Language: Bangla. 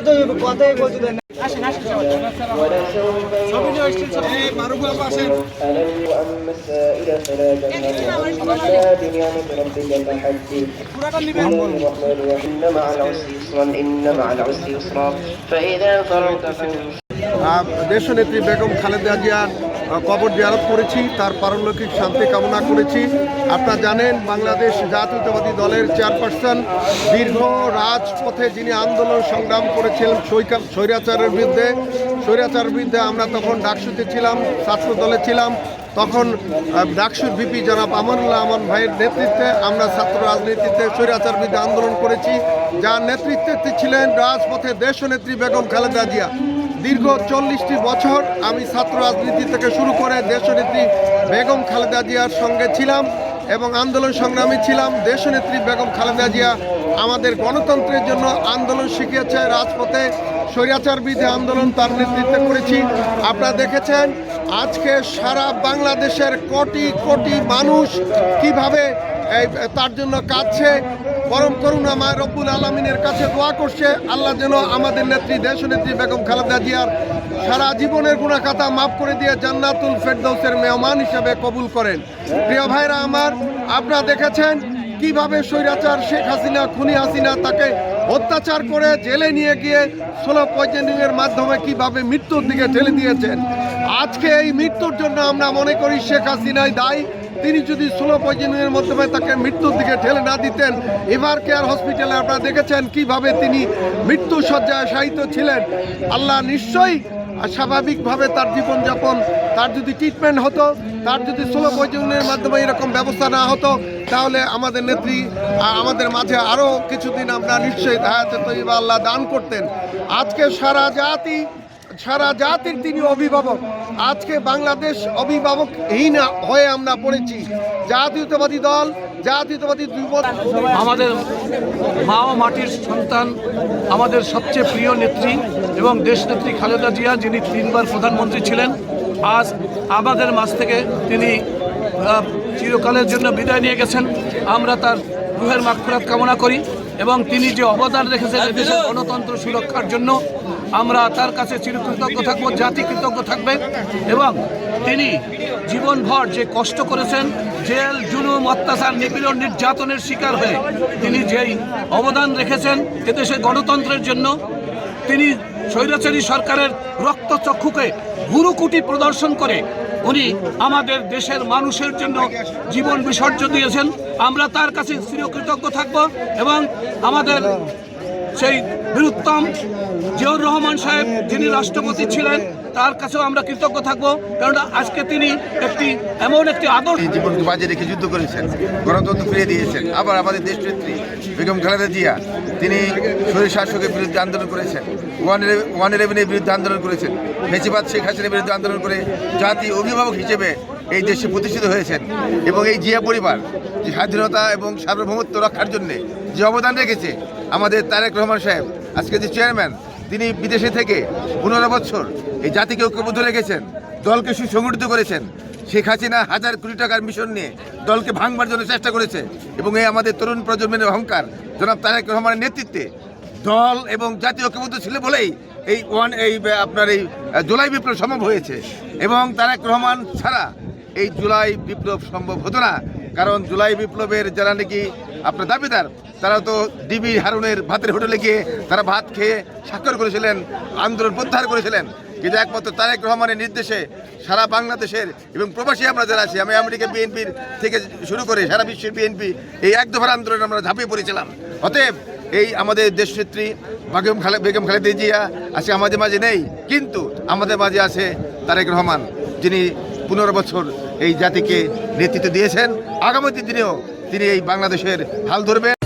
তো কথাই বলতে দেন না। দেশনেত্রী বেগম খালেদা জিয়ার কবর জিয়ারত করেছি, তার পারলৌকিক শান্তি কামনা করেছি। আপনারা জানেন বাংলাদেশ জাতীয়তাবাদী দলের চেয়ারপারসন দীর্ঘ রাজপথে যিনি আন্দোলন সংগ্রাম করেছিলেন স্বৈরাচারের বিরুদ্ধে আমরা তখন ডাকসুতে ছিলাম, ছাত্র দলে ছিলাম। তখন ডাকসুর ভিপি জনাব আমানুল্লাহ আমান ভাইয়ের নেতৃত্বে আমরা ছাত্র রাজনীতিতে স্বৈরাচার বিরুদ্ধে আন্দোলন করেছি, যার নেতৃত্বে ছিলেন রাজপথে দেশনেত্রী বেগম খালেদা জিয়া। দীর্ঘ 40টি বছর আমি ছাত্র রাজনীতি থেকে শুরু করে দেশনেত্রী বেগম খালেদা জিয়ার সঙ্গে ছিলাম এবং আন্দোলন সংগ্রামী ছিলাম। দেশনেত্রী বেগম খালেদা জিয়া আমাদের গণতন্ত্রের জন্য আন্দোলন শিখিয়েছে, রাজপথে স্বৈরাচার বিরুদ্ধে আন্দোলন তার নেতৃত্বে করেছি। আপনারা দেখেছেন আজকে সারা বাংলাদেশের কোটি কোটি মানুষ কিভাবে তার জন্য কাঁদছে, পরম করুণাময় রব্বুল আলামিনের কাছে দোয়া করছে আল্লাহ যেন আমাদের নেত্রী দেশনেত্রী বেগম খালেদা জিয়ার সারা জীবনের গুনাহ খাতা মাফ করে দিয়ে জান্নাতুল ফেরদৌসের মেহমান হিসেবে কবুল করেন। প্রিয় ভাইরা আমার, আপনারা দেখেছেন কিভাবে স্বৈরাচার শেখ হাসিনা, খুনি হাসিনা তাকে অত্যাচার করে জেলে নিয়ে গিয়ে স্লো পয়জনিংয়ের মাধ্যমে কিভাবে মৃত্যুর দিকে ঠেলে দিয়েছেন। আজকে এই মৃত্যুর জন্য আমরা মনে করি শেখ হাসিনাই দায়ী। তিনি যদি স্লো পয়জনিংয়ের মাধ্যমে তাকে মৃত্যুর দিকে ঠেলে না দিতেন, এভার কেয়ার হসপিটালে আপনারা দেখেছেন কিভাবে তিনি মৃত্যু শয্যায় শায়িত ছিলেন। আল্লাহ নিশ্চয়ই স্বাভাবিকভাবে তার জীবনযাপন, তার যদি ট্রিটমেন্ট হতো, তার যদি স্লো পয়জনিংয়ের মাধ্যমে এরকম ব্যবস্থা না হতো, তাহলে আমাদের নেত্রী আমাদের মাঝে আরও কিছুদিন আমরা নিশ্চয়ই হায়াতে তৈয়বা আল্লাহ দান করতেন। আজকে সারা জাতির তিনি অভিভাবক। আজকে বাংলাদেশ অভিভাবকহীন হয়ে আমরা পড়েছি। জাতীয়তাবাদী দল, জাতীয়তাবাদী যুব, আমাদের মা ও মাটির সন্তান, আমাদের সবচেয়ে প্রিয় নেত্রী এবং দেশনেত্রী খালেদা জিয়া, যিনি 3বার প্রধানমন্ত্রী ছিলেন, আজ আমাদের মাঝ থেকে তিনি চিরকালের জন্য বিদায় নিয়ে গেছেন। আমরা তার রুহের মাগফিরাত কামনা করি এবং তিনি যে অবদান রেখেছেন দেশের গণতন্ত্র সুরক্ষার জন্য, আমরা তার কাছে চিরকৃতজ্ঞ থাকবো, জাতি কৃতজ্ঞ থাকবে। এবং তিনি জীবনভর যে কষ্ট করেছেন, জেল, জুলুম, অত্যাচার, নিপীড়ন, নির্যাতনের শিকার হয়ে তিনি যেই অবদান রেখেছেন এদেশের গণতন্ত্রের জন্য, তিনি স্বৈরাচারী সরকারের রক্তচক্ষুকে ভুরুকুটি প্রদর্শন করে উনি আমাদের দেশের মানুষের জন্য জীবন বিসর্জন দিয়েছেন। আমরা তার কাছে চিরকৃতজ্ঞ থাকব এবং আমাদের সেই বীরুত্তম জিয়াউর রহমান সাহেব, যিনি রাষ্ট্রপতি ছিলেন, তার কাছেও আমরা কৃতজ্ঞ থাকবো, কারণ আজকে তিনি এমন একটি আদর্শ জীবনকে বাজে রেখে যুদ্ধ করেছেন, গণতন্ত্র ফিরিয়ে দিয়েছেন। আবার আমাদের দেশনেত্রী বেগম খালেদা জিয়া, তিনি স্বৈর শাসকের বিরুদ্ধে আন্দোলন করেছেন, 111-এর বিরুদ্ধে আন্দোলন করেছেন, ফ্যাসিবাদ শেখ হাসিনার বিরুদ্ধে আন্দোলন করে জাতীয় অভিভাবক হিসেবে এই দেশে প্রতিষ্ঠিত হয়েছেন। এবং এই জিয়া পরিবার যে স্বাধীনতা এবং সার্বভৌমত্ব রক্ষার জন্যে যে অবদান রেখেছে, আমাদের তারেক রহমান সাহেব আজকে যে চেয়ারম্যান, তিনি বিদেশে থেকে 15 বছর এই জাতিকে ঐক্যবদ্ধ রেখেছেন, দলকে সুসংগঠিত করেছেন। শেখ হাসিনা 1000 কোটি টাকার মিশন নিয়ে দলকে ভাঙবার জন্য চেষ্টা করেছে এবং এই আমাদের তরুণ প্রজন্মের অহংকার জনাব তারেক রহমানের নেতৃত্বে দল এবং জাতীয় ঐক্যবদ্ধ ছিল বলেই আপনার এই জুলাই বিপ্লব সম্ভব হয়েছে। এবং তারেক রহমান ছাড়া এই জুলাই বিপ্লব সম্ভব হতো না, কারণ জুলাই বিপ্লবের যারা নাকি আপনার দাবিদার, তারা তো ডিবি হারুনের ভাতের হোটেলে গিয়ে তারা ভাত খেয়ে স্বাক্ষর করেছিলেন, আন্দোলন প্রত্যাহার করেছিলেন। কিন্তু একমাত্র তারেক রহমানের নির্দেশে সারা বাংলাদেশের এবং প্রবাসী আমরা যারা আছি, আমি আমেরিকা বিএনপির থেকে শুরু করে সারা বিশ্বের বিএনপি, এই এক দফার আন্দোলনে আমরা ঝাঁপিয়ে পড়েছিলাম। অতএব এই আমাদের দেশনেত্রী বেগম খালেদা জিয়া আজকে আমাদের মাঝে নেই, কিন্তু আমাদের মাঝে আছে তারেক রহমান, যিনি 15 বছর এই জাতিকে নেতৃত্ব দিয়েছেন। আগামী দিনেও তিনি এই বাংলাদেশের হাল ধরবেন।